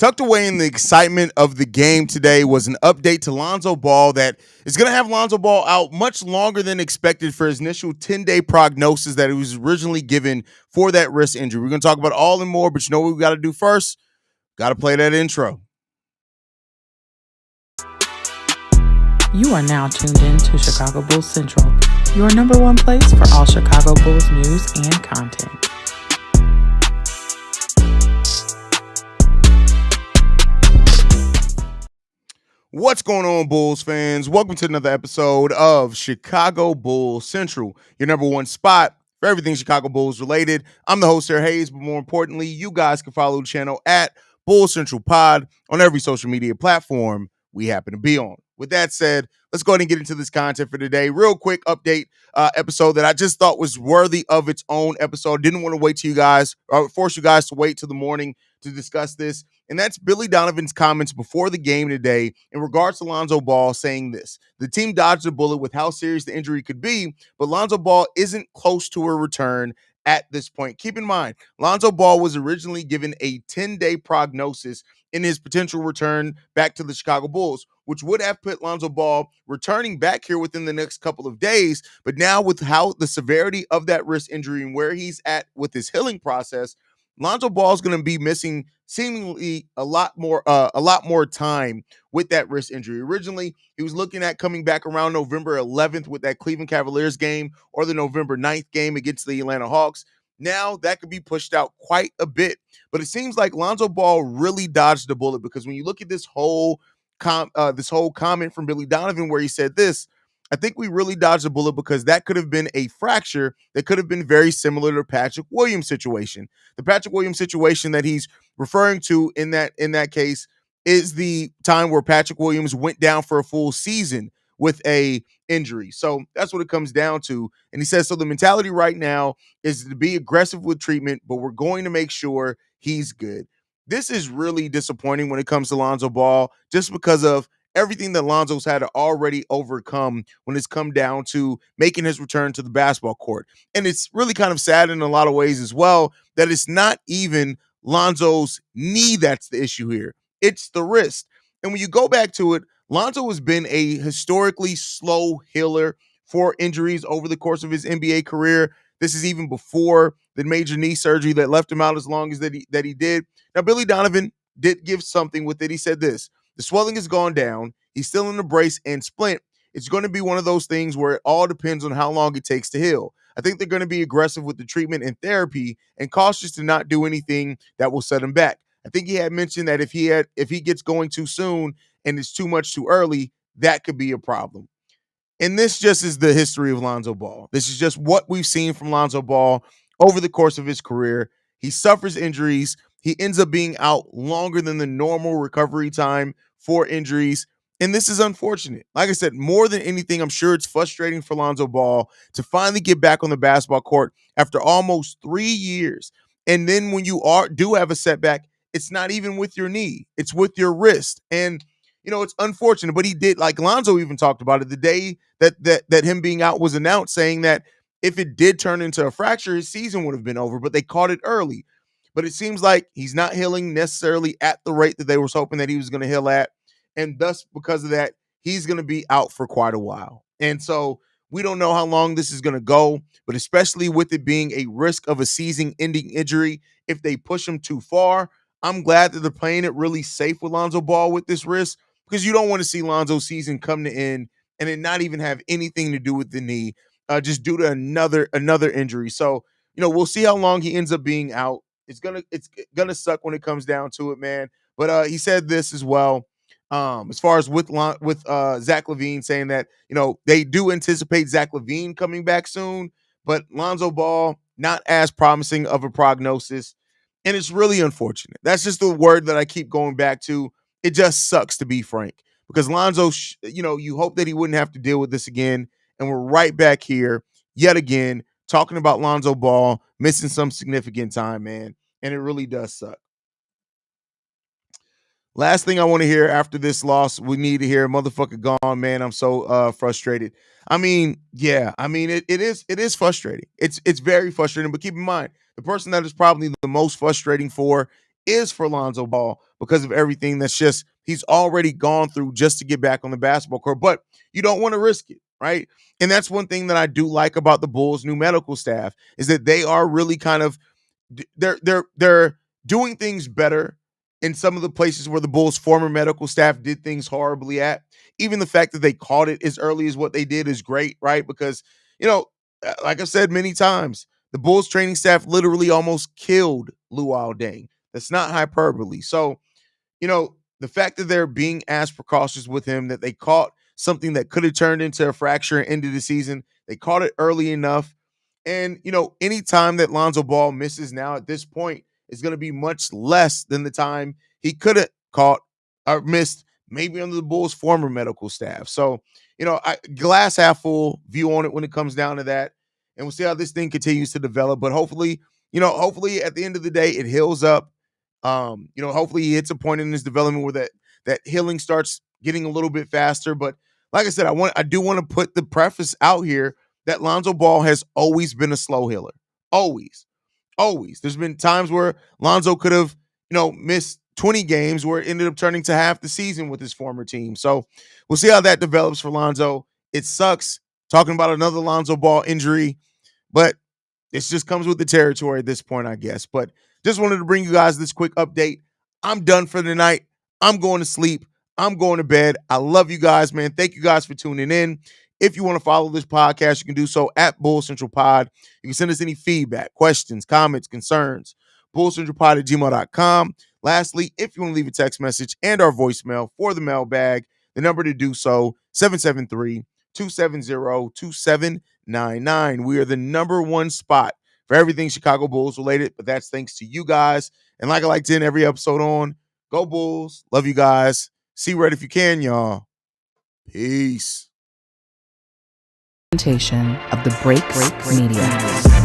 Tucked away in the excitement of the game today was an update to Lonzo Ball that is going to have Lonzo Ball out much longer than expected for his initial 10-day prognosis that he was originally given for that wrist injury. We're going to talk about all and more, but you know what we got to do first? Got to play that intro. You are now tuned in to Chicago Bulls Central, your number one place for all Chicago Bulls news and content. What's going on, Bulls fans? Welcome to another episode of Chicago Bulls Central, your number one spot for everything Chicago Bulls related. I'm the host here, Haize, but more importantly, you guys can follow the channel at Bulls Central Pod on every social media platform we happen to be on. With that said, let's go ahead and get into this content for today. Real quick update episode that I just thought was worthy of its own episode. Didn't want to wait till you guys, or force you guys to wait till the morning to discuss this. And that's Billy Donovan's comments before the game today in regards to Lonzo Ball saying this. The team dodged a bullet with how serious the injury could be, but Lonzo Ball isn't close to a return at this point. Keep in mind, Lonzo Ball was originally given a 10-day prognosis in his potential return back to the Chicago Bulls, which would have put Lonzo Ball returning back here within the next couple of days. But now with how the severity of that wrist injury and where he's at with his healing process, Lonzo Ball is going to be missing seemingly a lot more time with that wrist injury. Originally, he was looking at coming back around November 11th with that Cleveland Cavaliers game or the November 9th game against the Atlanta Hawks. Now that could be pushed out quite a bit. But it seems like Lonzo Ball really dodged the bullet, because when you look at this whole comment from Billy Donovan where he said this, I think we really dodged the bullet because that could have been a fracture that could have been very similar to Patrick Williams' situation. The Patrick Williams situation that he's referring to in that case is the time where Patrick Williams went down for a full season with a injury. So that's what it comes down to. And he says, so the mentality right now is to be aggressive with treatment, but we're going to make sure he's good. This is really disappointing when it comes to Lonzo Ball, just because of everything that Lonzo's had to already overcome when it's come down to making his return to the basketball court. And it's really kind of sad in a lot of ways as well that it's not even Lonzo's knee that's the issue here. It's the wrist. And when you go back to it, Lonzo has been a historically slow healer for injuries over the course of his NBA career. This is even before the major knee surgery that left him out as long as that he did. Now, Billy Donovan did give something with it. He said this: the swelling has gone down. He's still in the brace and splint. It's going to be one of those things where it all depends on how long it takes to heal. I think they're going to be aggressive with the treatment and therapy and cautious to not do anything that will set him back. I think he had mentioned that if he gets going too soon and it's too much too early, that could be a problem. And this just is the history of Lonzo Ball. This is just what we've seen from Lonzo Ball over the course of his career. He suffers injuries. He ends up being out longer than the normal recovery time for injuries. And this is unfortunate. Like I said, more than anything, I'm sure it's frustrating for Lonzo Ball to finally get back on the basketball court after almost 3 years. And then when you do have a setback, it's not even with your knee. It's with your wrist. And it's unfortunate, but he did, like Lonzo even talked about it the day that him being out was announced, saying that if it did turn into a fracture, his season would have been over, but they caught it early. But it seems like he's not healing necessarily at the rate that they were hoping that he was going to heal at. And thus, because of that, he's going to be out for quite a while. And so we don't know how long this is going to go, but especially with it being a risk of a season-ending injury, if they push him too far, I'm glad that they're playing it really safe with Lonzo Ball with this risk, because you don't want to see Lonzo's season come to end and it not even have anything to do with the knee, just due to another injury. So, we'll see how long he ends up being out. It's gonna suck when it comes down to it, man. But he said this as well, as far as with Zach LaVine, saying that they do anticipate Zach LaVine coming back soon, but Lonzo Ball not as promising of a prognosis, and it's really unfortunate. That's just the word that I keep going back to. It just sucks, to be frank, because Lonzo, you hope that he wouldn't have to deal with this again, and we're right back here yet again talking about Lonzo Ball missing some significant time, man, and it really does suck. Last thing I want to hear after this loss, we need to hear motherfucker gone, man. I'm so frustrated. I mean, yeah, it is frustrating. It's very frustrating, but keep in mind, the person that is probably the most frustrating for is for Lonzo Ball because of everything he's already gone through just to get back on the basketball court. But you don't want to risk it, right? And that's one thing that I do like about the Bulls' new medical staff is that they are really kind of they're doing things better in some of the places where the Bulls' former medical staff did things horribly at. Even the fact that they caught it as early as what they did is great, right? Because like I've said many times, the Bulls training staff literally almost killed Luol Deng. That's not hyperbole. So, the fact that they're being as precautious with him, that they caught something that could have turned into a fracture at the end of the season, they caught it early enough. And, any time that Lonzo Ball misses now at this point is going to be much less than the time he could have caught or missed maybe under the Bulls' former medical staff. So, glass half full view on it when it comes down to that. And we'll see how this thing continues to develop. But hopefully at the end of the day, it heals up. Hopefully he hits a point in his development where that healing starts getting a little bit faster. But like I said, I do want to put the preface out here that Lonzo Ball has always been a slow healer. Always. Always. There's been times where Lonzo could have, missed 20 games where it ended up turning to half the season with his former team. So we'll see how that develops for Lonzo. It sucks talking about another Lonzo Ball injury, but this just comes with the territory at this point, I guess. But just wanted to bring you guys this quick update. I'm done for the night. I'm going to sleep. I'm going to bed. I love you guys, man. Thank you guys for tuning in. If you want to follow this podcast, you can do so at Bull Central Pod. You can send us any feedback, questions, comments, concerns, bullcentralpod@gmail.com. Lastly, if you want to leave a text message and our voicemail for the mailbag, the number to do so, 773-270-2799. We are the number one spot for everything Chicago Bulls related, but that's thanks to you guys. And like I like to end every episode on, go Bulls. Love you guys. See red if you can, y'all. Peace. Presentation of the Break Media.